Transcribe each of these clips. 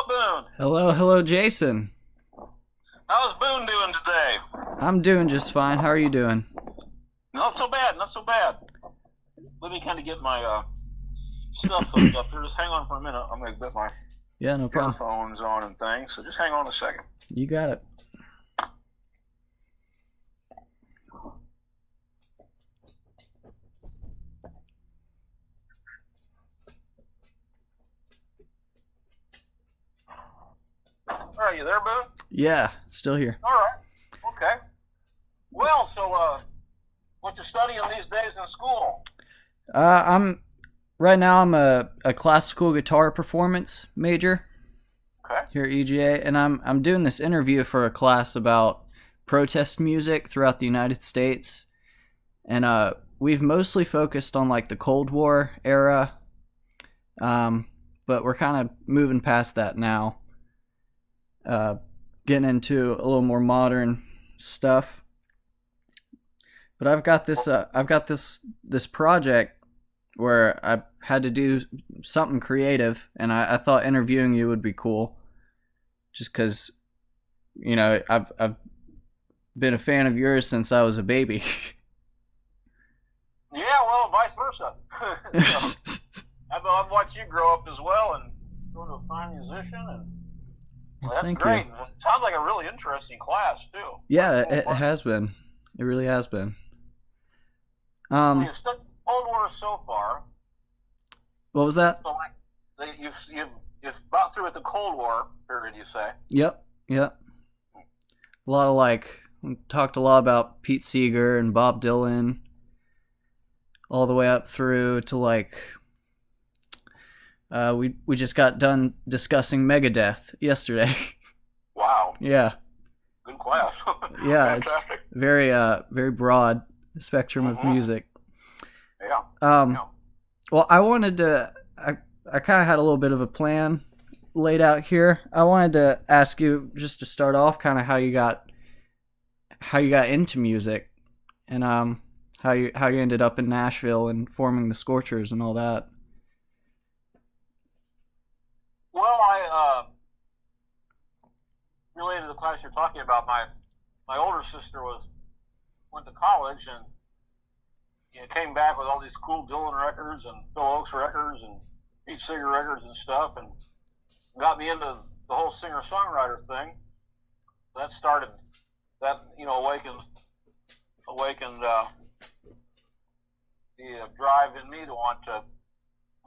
Boone. Hello, Jason. How's Boone doing today? I'm doing just fine. How are you doing? Not so bad, not so bad. Let me kind of get my stuff hooked up here. Just hang on for a minute. I'm going to get my Yeah, no problem. earphones on and things, so just hang on a second. You got it. All right, you there, Boone? Yeah, still here. All right. Okay. Well, so what you studying these days in school? I'm a classical guitar performance major Okay. here at EGA, and I'm doing this interview for a class about protest music throughout the United States, and we've mostly focused on like the Cold War era, but we're kind of moving past that now, getting into a little more modern stuff. But I've got this project where I had to do something creative, and I thought interviewing you would be cool, just because, you know, I've been a fan of yours since I was a baby. Yeah, well, vice versa. I've watched you grow up as well, and grow to a fine musician, and well, that's Thank great. you. It sounds like a really interesting class too. Yeah, it has been. It really has been. You've studied Cold War so far. What was that? So like, you've got through with the Cold War period, you say? Yep. A lot of we talked a lot about Pete Seeger and Bob Dylan, all the way up through to we just got done discussing Megadeth yesterday. Wow. Yeah. Good class. Yeah, Fantastic. it's very broad spectrum of music. Yeah. Well, I kind of had a little bit of a plan laid out here. I wanted to ask you, just to start off, kind of how you got into music, and how you ended up in Nashville and forming the Scorchers and all that. Well, I related to the class you're talking about. My older sister went to college and came back with all these cool Dylan records and Phil Oakes records and Pete Seeger records and stuff, and got me into the whole singer-songwriter thing. That awakened the drive in me to want to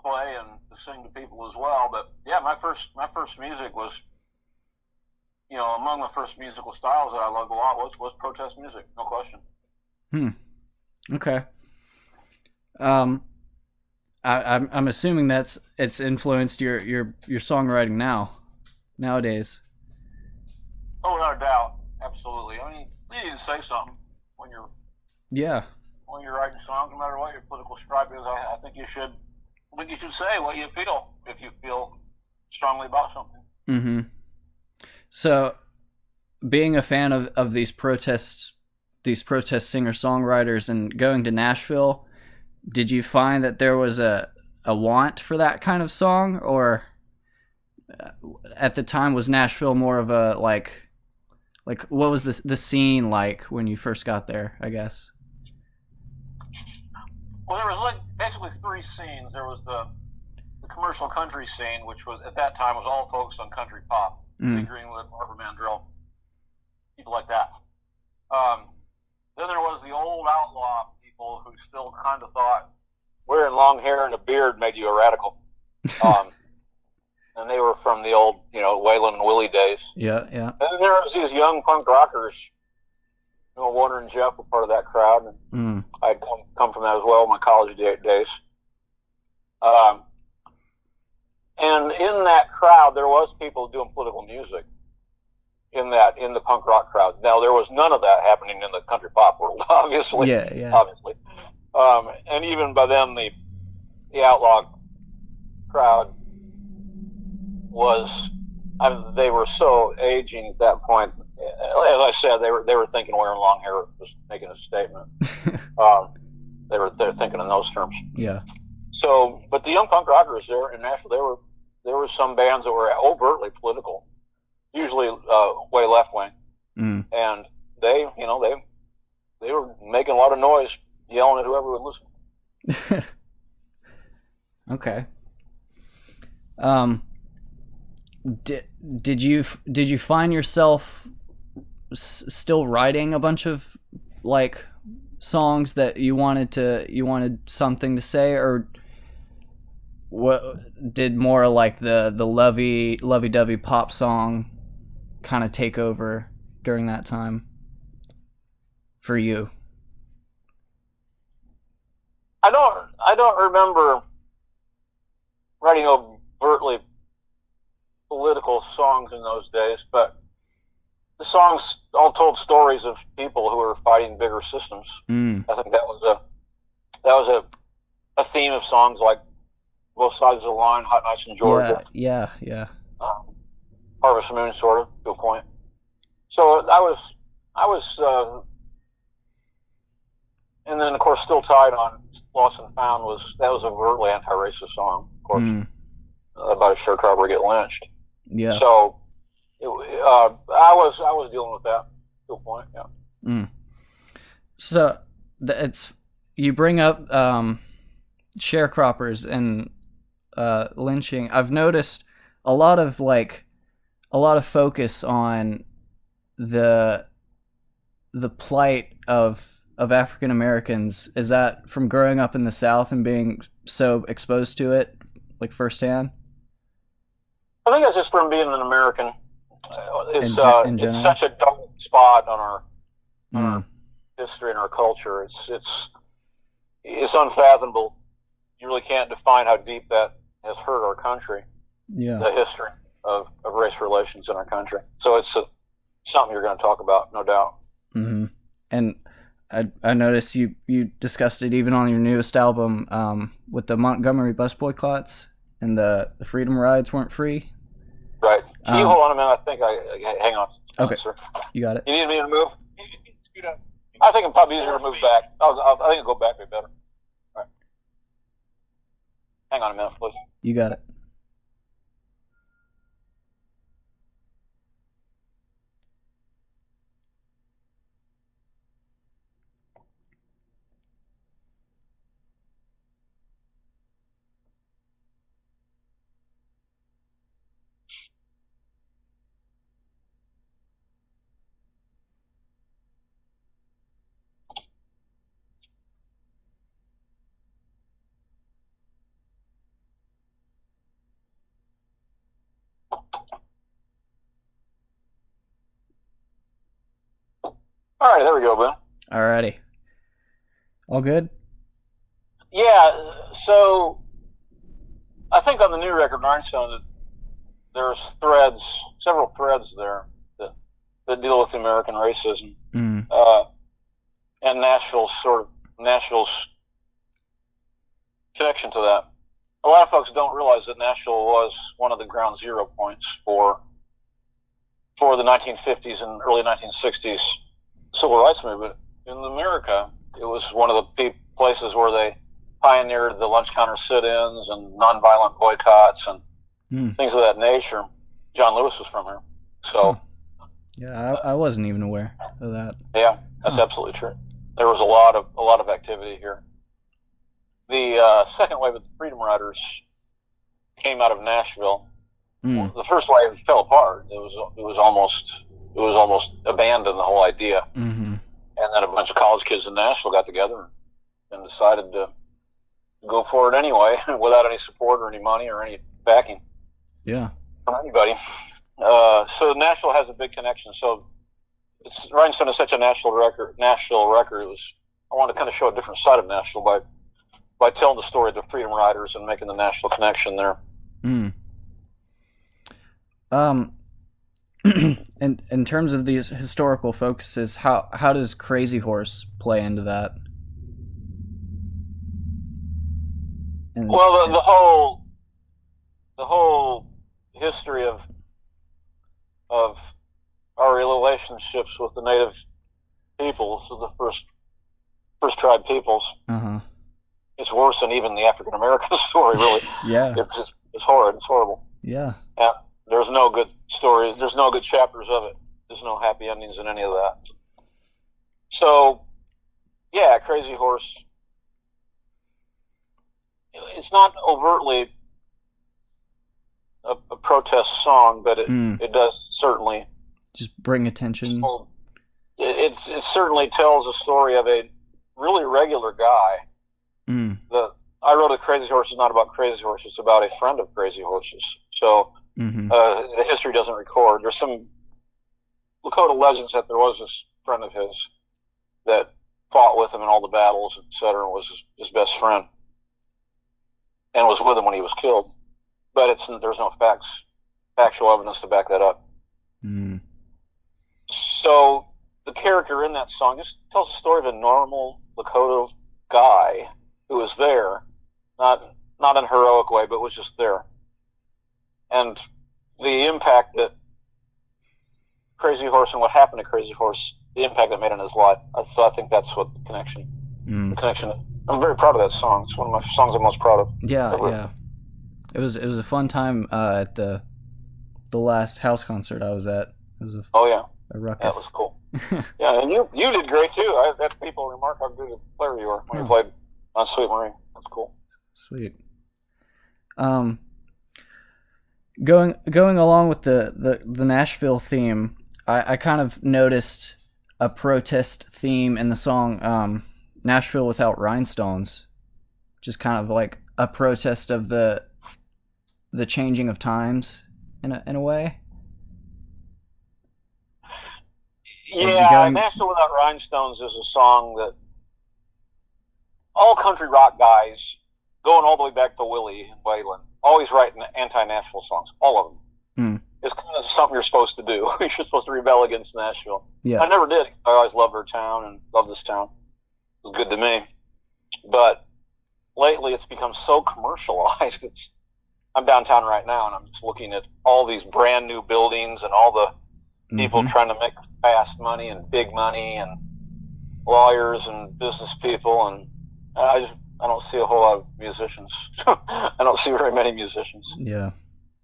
play and to sing to people as well. But yeah, my first music was, among the first musical styles that I loved a lot was protest music, no question. Okay. I'm assuming it's influenced your songwriting nowadays. Oh, without a doubt, absolutely. I mean, you need to say something when you're writing songs, no matter what your political stripe is. I think you should say what you feel if you feel strongly about something. Mm-hmm. So, being a fan of these protest singer-songwriters and going to Nashville, did you find that there was a want for that kind of song, or at the time was Nashville more of a like what was the scene like when you first got there, I guess? Well, there was basically three scenes. There was the commercial country scene, which was at that time was all focused on country pop. Lee Greenwood, Barbara Mandrell, people like that. Then there was the old outlaw people who still kind of thought wearing long hair and a beard made you a radical. And they were from the old, Waylon and Willie days. Yeah. And then there was these young punk rockers. Warner and Jeff were part of that crowd, and I'd come from that as well in my college days. And in that crowd, there was people doing political music. In the punk rock crowd. Now, there was none of that happening in the country pop world, obviously. Yeah. Obviously. And even by then, the outlaw crowd they were so aging at that point. As I said, they were thinking wearing long hair was making a statement. They're thinking in those terms. Yeah. So, but the young punk rockers there in Nashville, there were some bands that were overtly political, usually way left wing, and they were making a lot of noise, yelling at whoever would listen. Okay. Did you find yourself still writing a bunch of like songs that you wanted something to say, or what did more like the lovey-dovey pop song kind of take over during that time for you? I don't remember writing overtly political songs in those days, but the songs all told stories of people who were fighting bigger systems. I think that was a theme of songs like Both Sides of the Line, Hot Nights in Georgia. Yeah. Harvest Moon, sort of, to a point. So I was, and then of course, Still Tied on Lost and Found was a overtly anti-racist song, of course, about a sharecropper get lynched. Yeah. So I was dealing with that to a point. Yeah. So it's you bring up sharecroppers and lynching. I've noticed a lot of focus on the plight of African Americans. Is that from growing up in the South and being so exposed to it, like firsthand? I think that's just from being an American. In It's such a dark spot on our history and our culture. It's unfathomable. You really can't define how deep that has hurt our country. Yeah. The history of race relations in our country. So it's something you're going to talk about, no doubt. Mm-hmm. And I noticed you discussed it even on your newest album with the Montgomery bus boycotts and the Freedom Rides weren't free. Right. Can you hold on a minute? I think hang on. Okay. Sir. You got it. You need me to move? I think it's probably easier to move back. I think it'll go back would be better. All right. Hang on a minute, please. You got it. All right, there we go, Ben. Alrighty. All good? Yeah, so I think on the new record, Rhinestone, there's several threads there that deal with American racism. And Nashville's connection to that. A lot of folks don't realize that Nashville was one of the ground zero points for the 1950s and early 1960s civil rights movement in America. It was one of the places where they pioneered the lunch counter sit-ins and nonviolent boycotts and things of that nature. John Lewis was from here, so yeah, I wasn't even aware of that. Yeah, that's absolutely true. There was a lot of activity here. The second wave of the Freedom Riders came out of Nashville. The first wave fell apart. It was almost abandoned, the whole idea. And then a bunch of college kids in Nashville got together and decided to go for it anyway, without any support or any money or any backing. Yeah. From anybody. So Nashville has a big connection. So Rhinestone is such a national record. I wanted to kind of show a different side of Nashville by telling the story of the Freedom Riders and making the national connection there. And in terms of these historical focuses, how does Crazy Horse play into that? Well, the whole history of our relationships with the native peoples, of the first tribe peoples, it's worse than even the African American story. Really, yeah, it's horrid. It's horrible. Yeah. Yeah, there's no good stories. There's no good chapters of it. There's no happy endings in any of that. So, yeah, Crazy Horse. It's not overtly a protest song, but it does certainly just bring attention. It certainly tells a story of a really regular guy. I wrote a Crazy Horse is not about Crazy Horse. It's about a friend of Crazy Horse's. So the history doesn't record. There's some Lakota legends that there was this friend of his that fought with him in all the battles, etc., and was his best friend, and was with him when he was killed. But there's no factual evidence to back that up. So the character in that song just tells the story of a normal Lakota guy who was there, not in a heroic way, but was just there. And the impact that Crazy Horse and what happened to Crazy Horse, the impact it made on his life. So I think that's what the connection. The connection. I'm very proud of that song. It's one of my songs I'm most proud of. Yeah. It was a fun time at the last house concert I was at. It was a ruckus. That was cool. Yeah, and you did great too. I've had people remark how good a player you were when you played on Sweet Marie. That's cool. Sweet. Going along with the Nashville theme, I kind of noticed a protest theme in the song Nashville Without Rhinestones, just kind of like a protest of the changing of times in a way. Yeah, Nashville Without Rhinestones is a song that all country rock guys, going all the way back to Willie and Waylon, always writing anti-Nashville songs, all of them. It's kind of something you're supposed to do. You're supposed to rebel against Nashville. Yeah. I never did. I always loved our town and loved this town. It was good to me. But lately it's become so commercialized. I'm downtown right now, and I'm just looking at all these brand new buildings and all the people trying to make fast money and big money and lawyers and business people, and I don't see a whole lot of musicians. I don't see very many musicians. Yeah.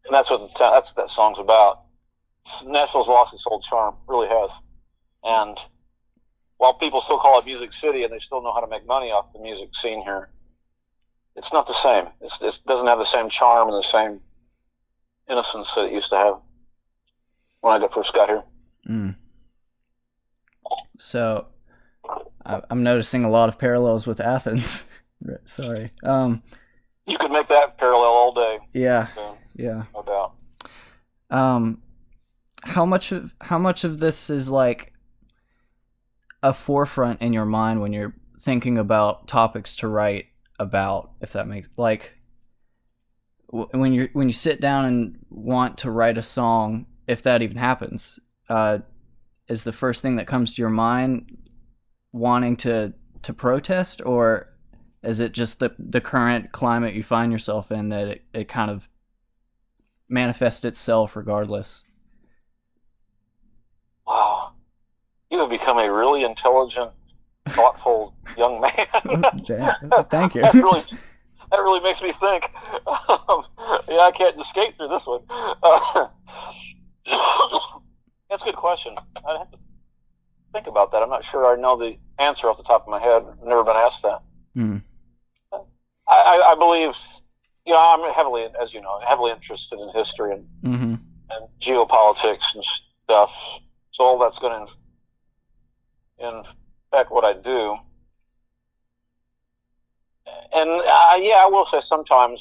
And that's what that song's about. Nashville's lost its old charm, really has. And while people still call it Music City and they still know how to make money off the music scene here, it's not the same. It doesn't have the same charm and the same innocence that it used to have when I first got here. So I'm noticing a lot of parallels with Athens. Sorry. You could make that parallel all day. Yeah. So, yeah. No doubt. How much of this is like a forefront in your mind when you're thinking about topics to write about, if that makes, like, when you sit down and want to write a song, if that even happens, is the first thing that comes to your mind wanting to protest, or is it just the current climate you find yourself in that it kind of manifests itself regardless? Wow. You have become a really intelligent, thoughtful young man. Thank you. That really makes me think. Yeah, I can't escape through this one. That's a good question. I'd have to think about that. I'm not sure I know the answer off the top of my head. I've never been asked that. I believe, I'm heavily, as you know, heavily interested in history and geopolitics and stuff. So all that's going to affect what I do. And I will say sometimes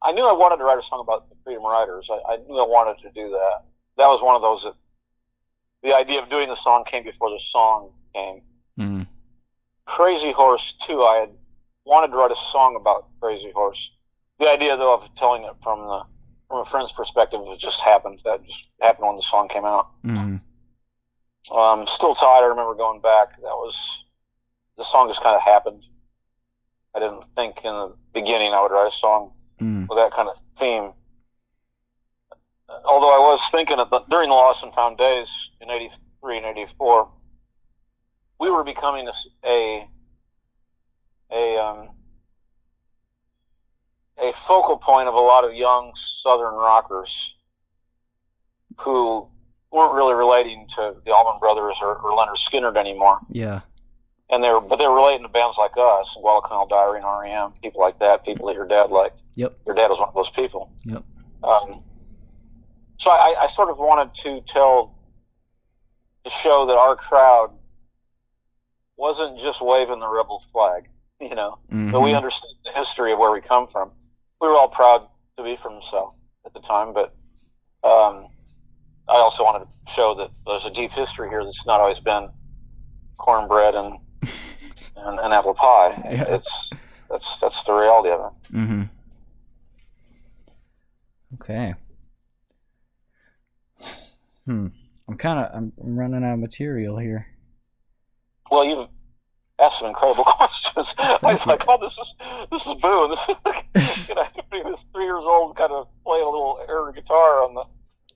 I knew I wanted to write a song about the Freedom Riders. I knew I wanted to do that. That was one of those that the idea of doing the song came before the song came. Crazy Horse, too, I had wanted to write a song about Crazy Horse. The idea, though, of telling it from a friend's perspective, it just happened. That just happened when the song came out. Still Tied, I remember going back. The song just kind of happened. I didn't think in the beginning I would write a song with that kind of theme. Although I was thinking during the Lost and Found days in 83 and 84, we were becoming a focal point of a lot of young Southern rockers who weren't really relating to the Allman Brothers or Leonard Skinner anymore. Yeah. And they were relating to bands like us, Guadalcanal Diary and REM, people like that, people that your dad liked. Yep. Your dad was one of those people. Yep. So I sort of wanted to show that our crowd wasn't just waving the rebel flag, you know, but we understood the history of where we come from. We were all proud to be from the South at the time, but I also wanted to show that there's a deep history here that's not always been cornbread and apple pie. Yeah. That's the reality of it. Mm-hmm. Okay. I'm running out of material here. Well, you've asked some incredible questions. I was like, oh, this is Boone. This is, you know, this 3 years old kind of playing a little air guitar on the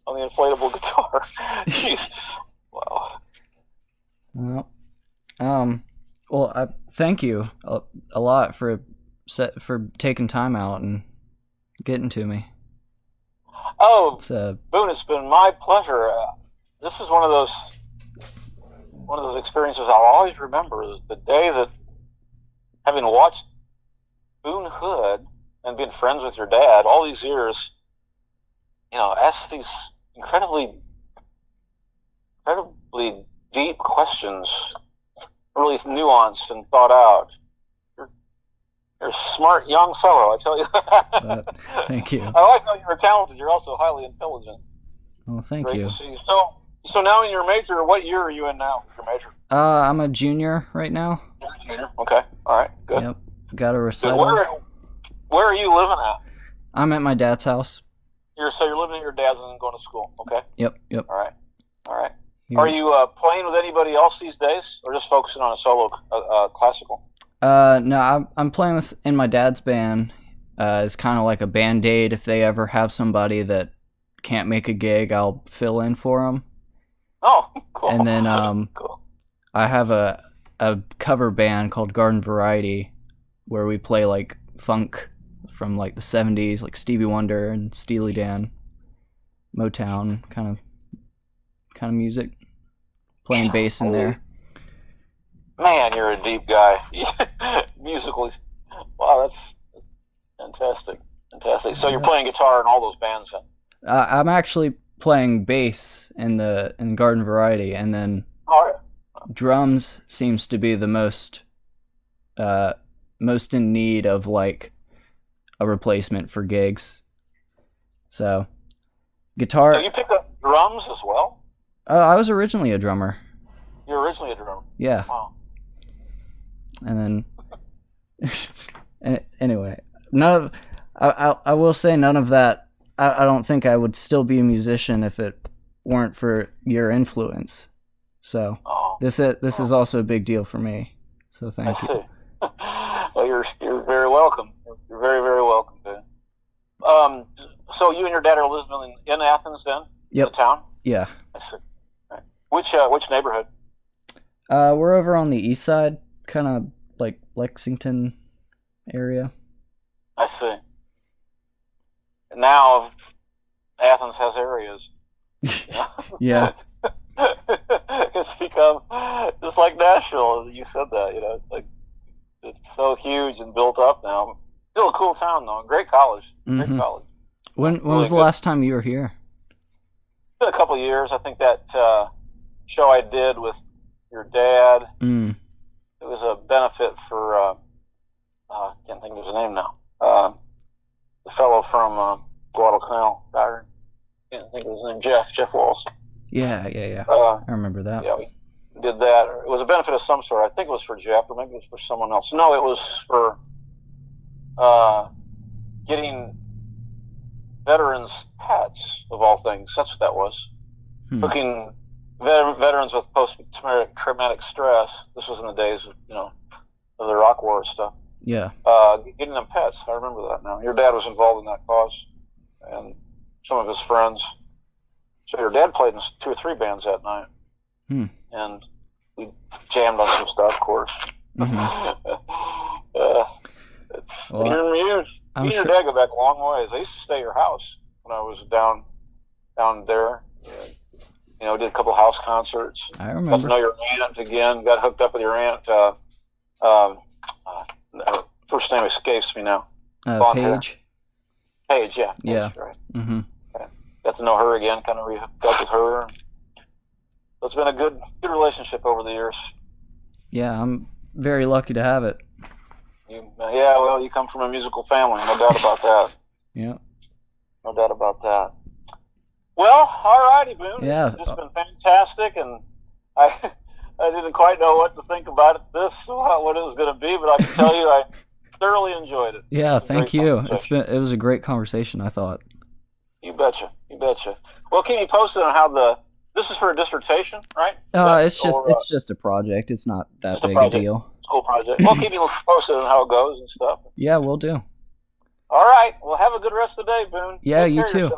inflatable guitar. Jeez. Wow. Well, I thank you a lot for taking time out and getting to me. Oh, Boone, it's been my pleasure. This is one of those experiences I'll always remember. Is the day that, having watched Boone Hood and been friends with your dad all these years, you know, ask these incredibly deep questions, really nuanced and thought out. You're a smart young fellow, I tell you. Thank you. I always know you're talented. You're also highly intelligent. Well, thank Great you. To see you. So now in your major, what year are you in now? Your major? I'm a junior right now. You're a junior. Okay. All right. Good. Yep. Got a recital. Where are you living at? I'm at my dad's house. So you're living at your dad's and going to school. Okay. Yep. All right. Here. Are you playing with anybody else these days, or just focusing on a solo classical? No, I'm playing in my dad's band. It's kind of like a band-aid. If they ever have somebody that can't make a gig, I'll fill in for them. Oh, cool. And then cool. I have a cover band called Garden Variety, where we play like funk from like the 70s, like Stevie Wonder and Steely Dan, Motown kind of music. Playing bass in there. Man, you're a deep guy. Musically. Wow, that's fantastic. So you're playing guitar in all those bands then? I'm actually playing bass in Garden Variety, and then drums seems to be the most in need of like a replacement for gigs. So guitar. So you picked up drums as well? I was originally a drummer. You were originally a drummer? Yeah. Wow. And then, anyway, I will say none of that. I don't think I would still be a musician if it weren't for your influence. So this is also a big deal for me. So thank you. Well, you're very welcome. You're very, very welcome, Ben. So you and your dad are living in Athens then? Yep. The town? Yeah. I see. Right. Which neighborhood? We're over on the east side, kind of like Lexington area. I see. Now Athens has areas. Yeah. It's become just like Nashville. You said that, you know, it's so huge and built up now. Still a cool town though. Great college. Great college. When was the last time you were here? It's been a couple of years. I think that show I did with your dad. It was a benefit for I can't think of his name now. The fellow from Guadalcanal Diary. Can't think of his name. Jeff Walls. Yeah. I remember that. Yeah, we did that. It was a benefit of some sort. I think it was for Jeff, or maybe it was for someone else. No, it was for getting veterans pets, of all things. That's what that was. Hooking veterans with post-traumatic stress. This was in the days of, you know, of the Iraq War stuff. Yeah. Getting them pets. I remember that now. Your dad was involved in that cause, and some of his friends. So your dad played in 2 or 3 bands that night, and we jammed on some stuff, of course. You're amused. I'm You and sure. your dad go back a long ways. I used to stay at your house when I was down there. You know, did a couple house concerts. I Got to remember. know your aunt again. Got hooked up with your aunt. First name escapes me now. Paige. Paige, yeah. Paige, Yeah. right. Mm-hmm. Got to know her again. Kind of hooked up with her. So it's been a good relationship over the years. Yeah, I'm very lucky to have it. Yeah, well, you come from a musical family, no doubt about that. Yeah. No doubt about that. Well, all righty, Boone. Yeah. It's just been fantastic, and I didn't quite know what to think about it, what it was going to be, but I can tell you I thoroughly enjoyed it. Yeah, thank you. It was a great conversation, I thought. You betcha. Well, keep me posted on this is for a dissertation, right? It's just a project. It's not that big a deal. School project. Well, keep me posted on how it goes and stuff. Yeah, we'll do. All right. Well, have a good rest of the day, Boone. Yeah, you too.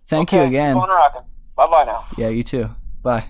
Thank you again. Keep on rocking. Bye-bye now. Yeah, you too. Bye.